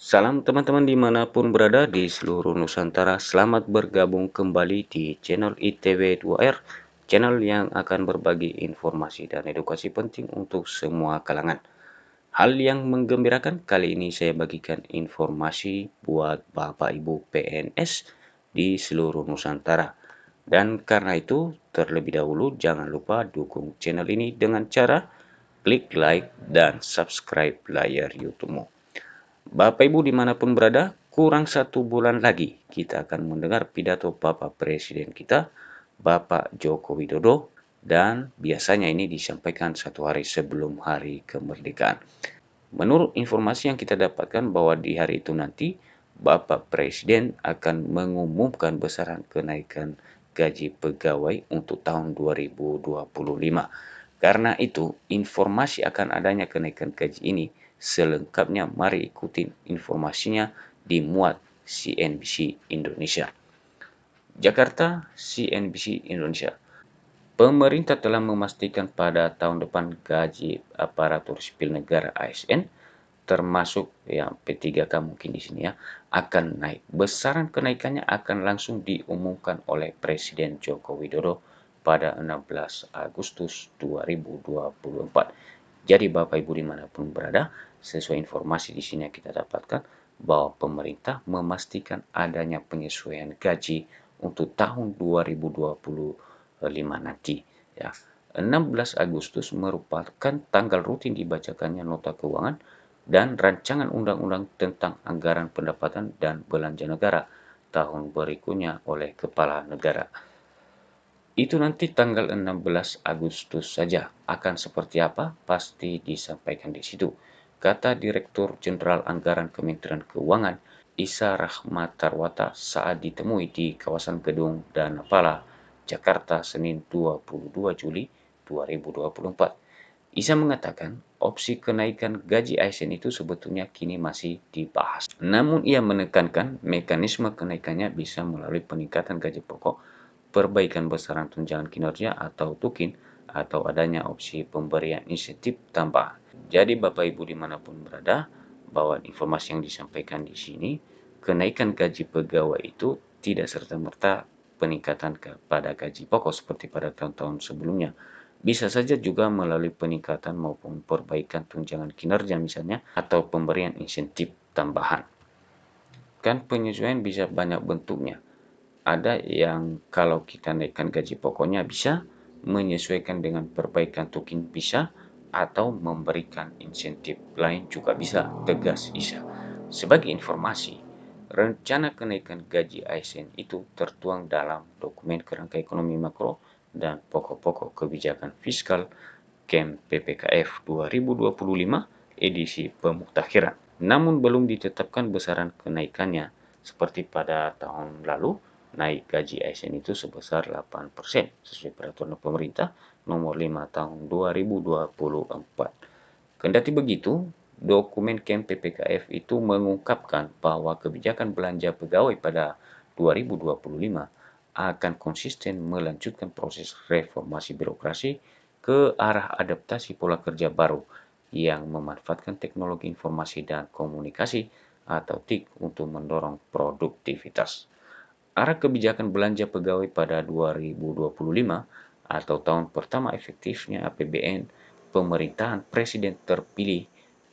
Salam teman-teman dimanapun berada di seluruh Nusantara. Selamat bergabung kembali di channel ITW2R, channel yang akan berbagi informasi dan edukasi penting untuk semua kalangan. Hal yang menggembirakan, kali ini saya bagikan informasi buat Bapak Ibu PNS di seluruh Nusantara. Dan karena itu, terlebih dahulu jangan lupa dukung channel ini dengan cara klik like dan subscribe layar YouTube-mu. Bapak Ibu dimanapun berada, kurang 1 bulan lagi kita akan mendengar pidato Bapak Presiden kita, Bapak Joko Widodo, dan biasanya ini disampaikan 1 hari sebelum hari kemerdekaan. Menurut informasi yang kita dapatkan bahwa di hari itu nanti, Bapak Presiden akan mengumumkan besaran kenaikan gaji pegawai untuk tahun 2025. Karena itu, informasi akan adanya kenaikan gaji ini selengkapnya mari ikutin informasinya dimuat CNBC Indonesia. Jakarta, CNBC Indonesia. Pemerintah telah memastikan pada tahun depan gaji aparatur sipil negara ASN termasuk ya P3K mungkin di sini ya akan naik. Besaran kenaikannya akan langsung diumumkan oleh Presiden Joko Widodo pada 16 Agustus 2024. Jadi Bapak Ibu dimanapun berada, sesuai informasi di sini yang kita dapatkan bahwa pemerintah memastikan adanya penyesuaian gaji untuk tahun 2025 nanti ya. 16 Agustus merupakan tanggal rutin dibacakannya nota keuangan dan rancangan undang-undang tentang anggaran pendapatan dan belanja negara tahun berikutnya oleh kepala negara. Itu nanti tanggal 16 Agustus saja. Akan seperti apa? Pasti disampaikan di situ. Kata Direktur Jenderal Anggaran Kementerian Keuangan, Isa Rahmatarwata saat ditemui di kawasan Gedung Danapala, Jakarta, Senin 22 Juli 2024. Isa mengatakan opsi kenaikan gaji ASN itu sebetulnya kini masih dibahas. Namun ia menekankan mekanisme kenaikannya bisa melalui peningkatan gaji pokok, perbaikan besaran tunjangan kinerja atau tukin, atau adanya opsi pemberian insentif tambahan. Jadi Bapak Ibu dimanapun berada, bahwa informasi yang disampaikan di sini, kenaikan gaji pegawai itu tidak serta-merta peningkatan pada gaji pokok seperti pada tahun-tahun sebelumnya. Bisa saja juga melalui peningkatan maupun perbaikan tunjangan kinerja misalnya, atau pemberian insentif tambahan. Kan penyesuaian bisa banyak bentuknya. Ada yang kalau kita naikkan gaji pokoknya bisa, menyesuaikan dengan perbaikan tukin bisa, atau memberikan insentif lain juga bisa, tegas Isa. Sebagai informasi, rencana kenaikan gaji ASN itu tertuang dalam dokumen kerangka ekonomi makro dan pokok-pokok kebijakan fiskal KEM PPKF 2025 edisi pemutakhiran. Namun belum ditetapkan besaran kenaikannya. Seperti pada tahun lalu, naik gaji ASN itu sebesar 8% sesuai peraturan pemerintah nomor 5 tahun 2024. Kendati begitu, dokumen KEM PPKF itu mengungkapkan bahwa kebijakan belanja pegawai pada 2025 akan konsisten melanjutkan proses reformasi birokrasi ke arah adaptasi pola kerja baru yang memanfaatkan teknologi informasi dan komunikasi atau TIK untuk mendorong produktivitas. Arah kebijakan belanja pegawai pada 2025 atau tahun pertama efektifnya APBN pemerintahan Presiden terpilih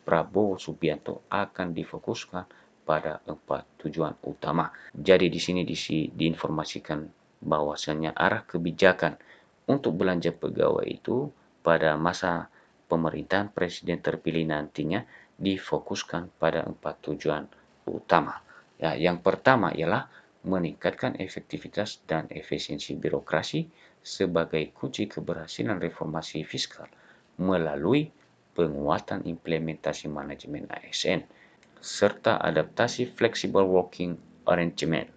Prabowo Subianto akan difokuskan pada 4 tujuan utama. Jadi di sini diinformasikan bahwasannya arah kebijakan untuk belanja pegawai itu pada masa pemerintahan Presiden terpilih nantinya difokuskan pada 4 tujuan utama. Ya, yang pertama ialah meningkatkan efektivitas dan efisiensi birokrasi sebagai kunci keberhasilan reformasi fiskal melalui penguatan implementasi manajemen ASN serta adaptasi flexible working arrangement.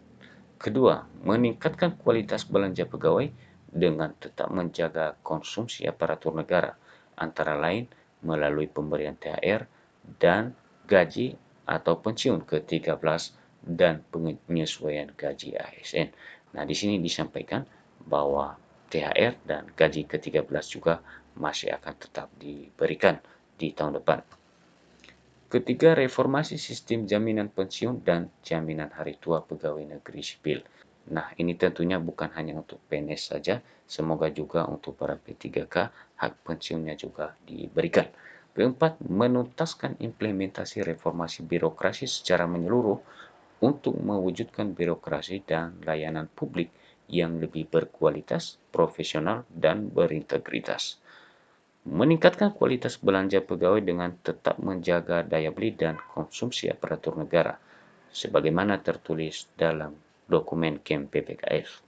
Kedua, meningkatkan kualitas belanja pegawai dengan tetap menjaga konsumsi aparatur negara, antara lain melalui pemberian THR dan gaji atau pensiun ke-13 dan penyesuaian gaji ASN. Nah, di sini disampaikan bahwa THR dan gaji ke-13 juga masih akan tetap diberikan di tahun depan. Ketiga, reformasi sistem jaminan pensiun dan jaminan hari tua pegawai negeri sipil. Nah, ini tentunya bukan hanya untuk PNS saja, semoga juga untuk para P3K hak pensiunnya juga diberikan. Keempat, menuntaskan implementasi reformasi birokrasi secara menyeluruh untuk mewujudkan birokrasi dan layanan publik yang lebih berkualitas, profesional, dan berintegritas. Meningkatkan kualitas belanja pegawai dengan tetap menjaga daya beli dan konsumsi aparatur negara, sebagaimana tertulis dalam dokumen KEM PPKF.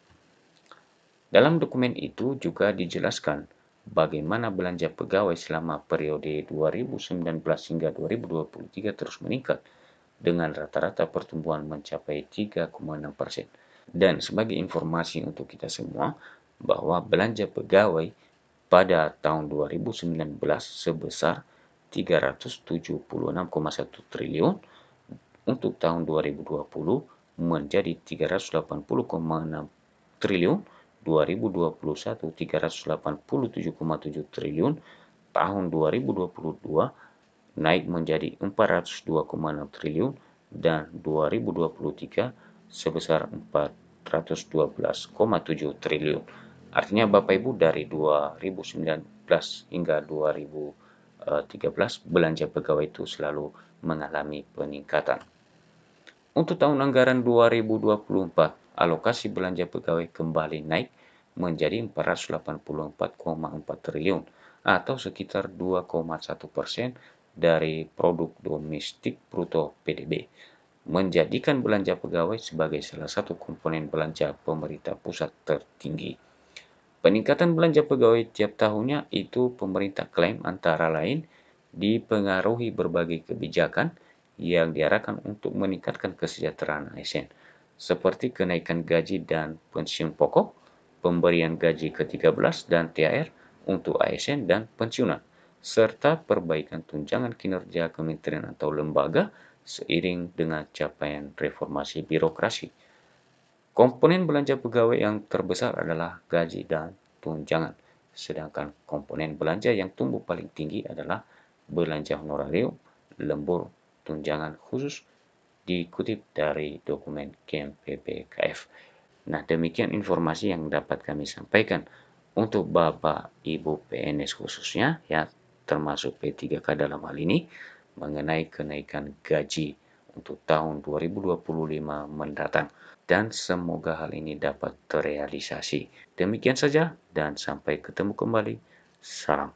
Dalam dokumen itu juga dijelaskan bagaimana belanja pegawai selama periode 2019 hingga 2023 terus meningkat dengan rata-rata pertumbuhan mencapai 3,6%. Dan sebagai informasi untuk kita semua, bahwa belanja pegawai pada tahun 2019 sebesar 376,1 triliun, untuk tahun 2020 menjadi 380,6 triliun, 2021 387,7 triliun, tahun 2022 naik menjadi 402,6 triliun, dan 2023 sebesar 412,7 triliun. Artinya Bapak Ibu dari 2019 hingga 2013 belanja pegawai itu selalu mengalami peningkatan. Untuk tahun anggaran 2024, alokasi belanja pegawai kembali naik menjadi 484,4 triliun atau sekitar 2,1% dari produk domestik bruto PDB, menjadikan belanja pegawai sebagai salah satu komponen belanja pemerintah pusat tertinggi. Peningkatan belanja pegawai tiap tahunnya itu pemerintah klaim antara lain dipengaruhi berbagai kebijakan yang diarahkan untuk meningkatkan kesejahteraan ASN, seperti kenaikan gaji dan pensiun pokok, pemberian gaji ke-13 dan THR untuk ASN dan pensiunan, serta perbaikan tunjangan kinerja kementerian atau lembaga seiring dengan capaian reformasi birokrasi. Komponen belanja pegawai yang terbesar adalah gaji dan tunjangan, sedangkan komponen belanja yang tumbuh paling tinggi adalah belanja honorarium, lembur, tunjangan khusus, dikutip dari dokumen KEM PPKF. Nah, demikian informasi yang dapat kami sampaikan untuk Bapak Ibu PNS khususnya, ya, termasuk P3K dalam hal ini, mengenai kenaikan gaji untuk tahun 2025 mendatang. Dan semoga hal ini dapat terrealisasi. Demikian saja dan sampai ketemu kembali. Salam.